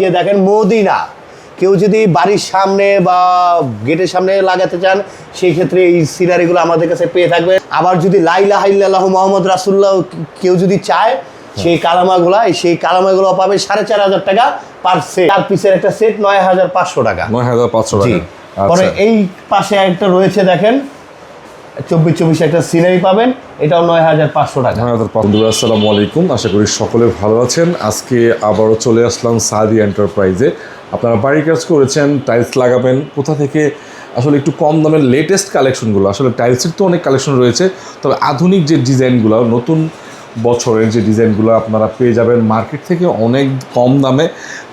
যে দেখেন মদিনা কেউ যদি বাড়ির সামনে বা গেটের সামনে লাগাতে চান সেই ক্ষেত্রে এই সিনারিগুলো আমাদের কাছে পেয়ে থাকবে। আবার যদি লা ইলাহা ইল্লাল্লাহু মুহাম্মদ রাসূলুল্লাহ কেউ যদি চায় সেই কালামাগুলো পাবে 4500 টাকা পার সেট। 4 পিসের একটা সেট 9500 টাকা। 9500 টাকা। পরে এই পাশে একটা রয়েছে দেখেন 24 একটা সিনারি পাবেন, এটাও 9500 টাকা। বন্ধুরা আসসালামু আলাইকুম, আশা করি সকলে ভালো আছেন। আজকে আবারও চলে আসলাম সাদি এন্টারপ্রাইজে। আপনারা বাড়ির কাজ করেছেন, টাইলস লাগাবেন, কোথা থেকে আসলে একটু কম দামের লেটেস্ট কালেকশনগুলো, আসলে টাইলসের তো অনেক কালেকশন রয়েছে, তবে আধুনিক যে ডিজাইনগুলো, নতুন বছরের যে ডিজাইনগুলো আপনারা পেয়ে যাবেন মার্কেট থেকে অনেক কম দামে।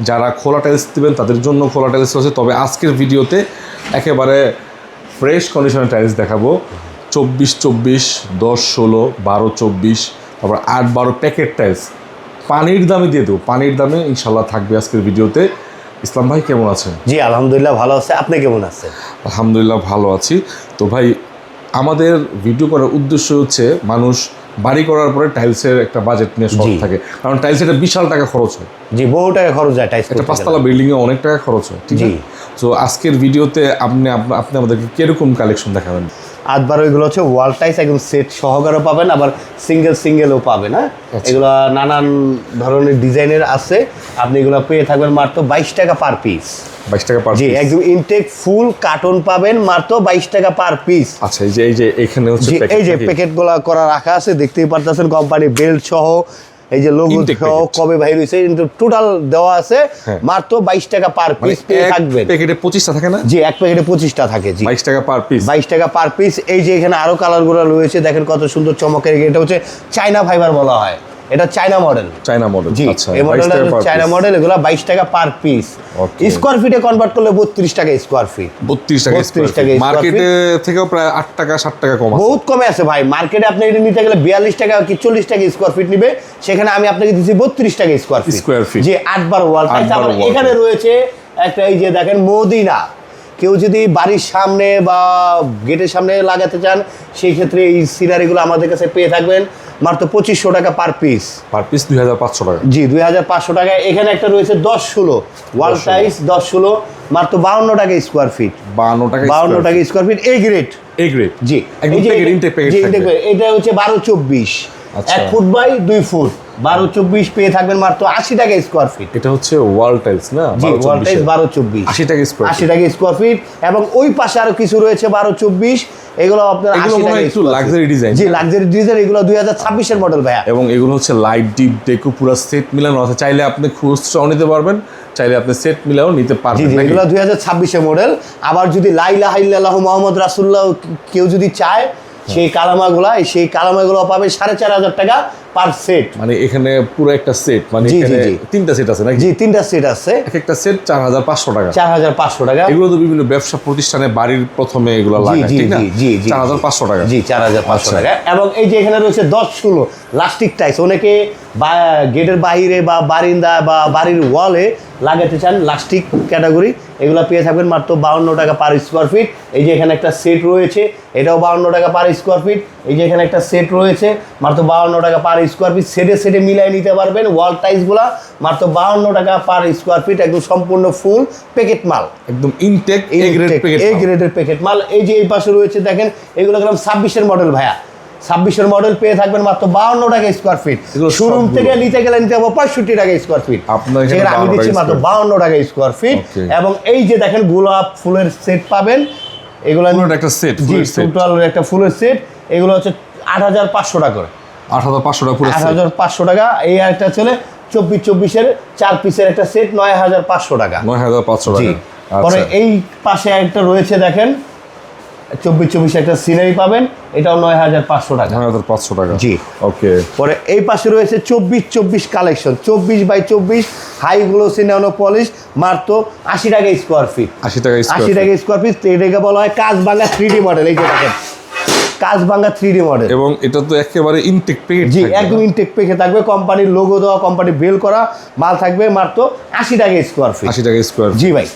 যারা খোলা টাইলস দেবেন তাদের জন্য খোলা টাইলস রয়েছে, তবে আজকের ভিডিওতে একেবারে ফ্রেশ কন্ডিশনের টাইলস দেখাবো। 24-24, 10-16, 12-24, তারপর 8-12 প্যাকেট টাইলস পানির দামে দিয়ে দেবো। পানির দামে ইনশাল্লাহ থাকবে আজকের ভিডিওতে। ইসলাম ভাই কেমন আছেন? জি আলহামদুলিল্লাহ ভালো আছে, আপনি কেমন আছেন? আলহামদুলিল্লাহ ভালো আছি। তো ভাই, আমাদের ভিডিও করার উদ্দেশ্য হচ্ছে মানুষ বাড়ি করার পরে টাইলসের একটা বাজেট নিয়ে শখ থাকে, কারণ টাইলসের একটা বিশাল টাকা খরচ হয়। জি, বহু টাকা খরচ হয় টাইলস। একটা 5 তলা বিল্ডিংয়ে অনেক টাকা খরচ হয়, ঠিক আছে? তো আজকের ভিডিওতে আপনি আমাদেরকে কিরকম কালেকশন দেখাবেন? 8-12 এগুলো হচ্ছে ওয়াল টাইলস, একদম সেট সহকারে পাবেন, আবার সিঙ্গেলও পাবেন। হ্যাঁ, এগুলো নানান ধরনের ডিজাইনের আছে। আপনি এগুলো পেয়ে থাকবেন মাত্র 22 টাকা পার পিস। 22 টাকা পার পিস। জি, একদম ইনটেক ফুল কার্টন পাবেন মাত্র 22 টাকা পার পিস। আচ্ছা, এই যে এখানে হচ্ছে এই যে প্যাকেটগুলো করা রাখা আছে, দেখতেই পারতেছেন, কোম্পানি বেল্ট সহ, এই যে লোগো সহ কবে বাইর হইছে, কিন্তু টোটাল দেওয়া আছে মাত্র 22 টাকা পার পিস পেয়ে থাকবেন। প্যাকেটে 25টা থাকে না? জি, এক প্যাকেটে 25টা থাকে। জি, 22 টাকা পার পিস। 22 টাকা পার পিস। এই যে এখানে আরো কালারগুলো রয়েছে, দেখেন কত সুন্দর চমকের। এটা হচ্ছে চায়না ফাইবার বলা হয়, এটা চায়না মডেল। জি, আচ্ছা, এই মডেলটা চায়না মডেল। এগুলো 22 টাকা পার পিস। স্কয়ার ফিটে কনভার্ট করলে 32 টাকা স্কয়ার ফিট। 32 টাকা। মার্কেটে থেকেও প্রায় 8 টাকা 7 টাকা কম আছে। বহুত কমে আছে ভাই। মার্কেটে আপনি এটা নিতে গেলে 42 টাকা কি 40 টাকা স্কয়ার ফিট নিবে, সেখানে আমি আপনাকে দিচ্ছি 32 টাকা স্কয়ার ফিট। জি, 8-12 ওয়াল টাইলস। আবার এখানে রয়েছে একটা, এই যে দেখেন মদিনা কেউ যদি বাড়ির সামনে বা গেটের সামনে লাগাতে চান সেই ক্ষেত্রে এই সিনারিগুলো আমাদের কাছে পেয়ে থাকবেন মাত্র 2500 টাকা পার পিস। 2500 টাকা। জি, 2500 টাকা। এখানে একটা রয়েছে 10-16 ওয়াল টাইলস, 10-16 মাত্র 52 টাকা স্কয়ার ফিট। 52 টাকা স্কয়ার ফিট। এই গ্রেড। জি, এটা হচ্ছে 12-24, 1 ফুট বাই 2 ফুট। 12-24 পেয়ে থাকবেন মাত্র 80 টাকা স্কয়ার ফিট। এটা হচ্ছে ওয়াল টাইলস না? জি, ওয়াল টাইলস 12-24, 80 টাকা স্কয়ার ফিট। এবং ওই পাশে আরো কিছু রয়েছে 12-24, এগুলো আপনার 80 টাকা একটু লাক্সারি ডিজাইন। জি, লাক্সারি ডিজাইন। এগুলো 2026 এর মডেল ভাইয়া। এবং এগুলো হচ্ছে লাইট ডিপ ডেকো পুরো সেট মিলানো আছে। চাইলে আপনি খুচরাও নিতে পারবেন, চাইলে আপনি সেট মিলাও নিতে পারবেন। জি, এগুলো 2026 এর মডেল। আবার যদি লা ইলাহা ইল্লাল্লাহু মুহাম্মদ রাসূলুল্লাহ কেউ যদি চায় সেই কালামাগুলো পাবে 4500 টাকা পার সেট। মানে এখানে পুরো একটা সেট, মানে এখানে 3টা সেট আছে নাকি? জি, 3টা সেট আছে। একটা সেট 4500 টাকা। 4500 টাকা। এগুলো তো বিভিন্ন ব্যবসা প্রতিষ্ঠানে বাড়ির প্রথমে এগুলো লাগায়, ঠিক না? 4500 টাকা। জি, 4500 টাকা। এবং এই যে এখানে রয়েছে 10-16 লাস্টিক টাইলস। অনেকে গেটের বাইরে বা বারিন্দা বা বাড়ির ওয়ালে লাগাতে চান লাস্টিক ক্যাটাগরি, এগুলো পেয়ে থাকবেন মাত্র 52 টাকা পার স্কয়ার ফিট। এই যে এখানে একটা সেট রয়েছে, এটাও 52 টাকা পার স্কয়ার ফিট। এই যে এখানে একটা সেট রয়েছে মাত্র 52 টাকা পার স্কয়ার ফিট। সেটে মিলাই নিতে পারবেন। ওয়াল টাইলসগুলো মাত্র 52 টাকা পার স্কয়ার ফিট, একদম সম্পূর্ণ ফুল প্যাকেট মাল, একদম ইনটেক এ গ্রেডের প্যাকেট মাল। এই যে এই পাশে রয়েছে দেখেন, এগুলো গেলাম 26 এর মডেল ভাইয়া। 26 এর মডেল পেয়ে থাকবেন মাত্র 52 টাকা স্কয়ার ফিট। শোরুম থেকে নিতে গেলে নিতে হবে 65 টাকা স্কয়ার ফিট, সেটা আমি দিচ্ছি মাত্র 52 টাকা স্কয়ার ফিট। এবং এই যে দেখেন গোলাপ ফুলের সেট পাবেন, এগুলো একটা সেট, টোটাল একটা ফুলের সেট। এগুলো হচ্ছে 8500 টাকা করে। 8500 টাকা পুরো 8500 টাকা। এই একটা চলে 24-24 এর 4 পিসের একটা সেট 9500 টাকা। 9500 টাকা। পরে এই পাশে একটা রয়েছে দেখেন 24-24 একটা সিনারি পাবেন, এটাও 9500 টাকা। 9500 টাকা। জি, ওকে। পরে এই পাশে রয়েছে 24-24 collection, 24x24 high glossy nano polish, মাত্র 80 টাকা স্কয়ার ফিট। 80 টাকা স্কয়ার ফিট। এটাকে বলা হয় কাঁচভাঙা 3D মডেল। এই যে দেখেন কাঁচভাঙা 3D মডেল। এবং এটা তো একেবারে ইনটেক প্যাকেট। জি, একদম ইনটেক প্যাকেট থাকবে, কোম্পানির লোগো দেওয়া, কোম্পানি বেল করা মাল থাকবে, মাত্র 80 টাকা স্কয়ার ফিট। 80 টাকা স্কয়ার। জি ভাই।